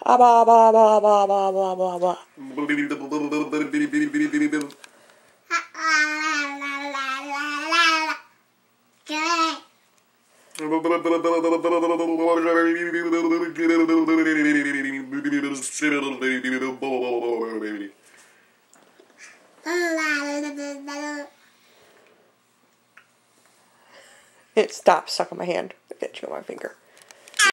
Ah, ba, ba, ba, ba, ba, ba, ba, ba. Stop sucking my hand. I'll get you on my finger.